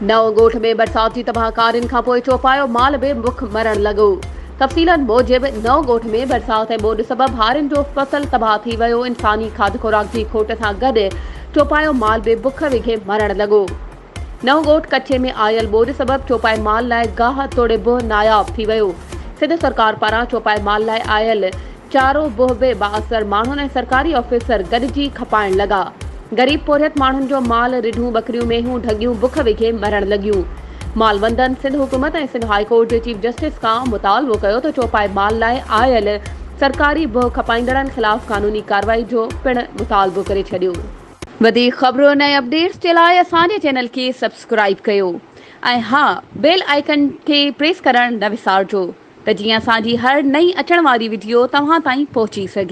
नव ॻोठ में बरसात जी तबाहकारियुनि खां पोइ चौपायो माल बि बुख मरण लॻो। तफ़सीलनि मूजिबि नव ॻोठ में बरसात ऐं ॿोॾि सबबि हारियुनि जो फसल तबाह थी वियो। इंसानी खाध खुराक जी खोट सां गॾु चौपायो माल बि बुख विघे मरण लॻो। नव ॻोठ कच्छे में आयल ॿोॾि सबबि चौपाए माल लाइ गाह तोड़े नायाब थी वियो। सिंध सरकार पारां चौपाए माल लाइ आयल चारो बि बाअसर माण्हुनि ऐं सरकारी ऑफिसर गॾिजी खपाइण लॻा। ग़रीब पोरियत माण्हुनि जो माल रिढूं बकरियूं मेहूं ढगियूं बुख विघे मरण लॻियूं। मालवंदन सिंध हुकूमत ऐं सिंध हाई कोर्ट जे चीफ जस्टिस खां मुतालबो कयो त चौपाए माल लाइ आयल सरकारी बुह खपाईंदड़नि ख़िलाफ़ कानूनी कार्रवाई जो पिणु मुतालबो करे छॾियो। वधीक ख़बरुनि ऐं अपडेट्स जे लाइ असांजे चैनल खे सब्सक्राइब कयो ऐं हा बेल आइकन खे प्रेस करणु न विसारिजो त जीअं असांजी हर नई अचण वारी वीडियो तव्हां ताईं पहुची सघे।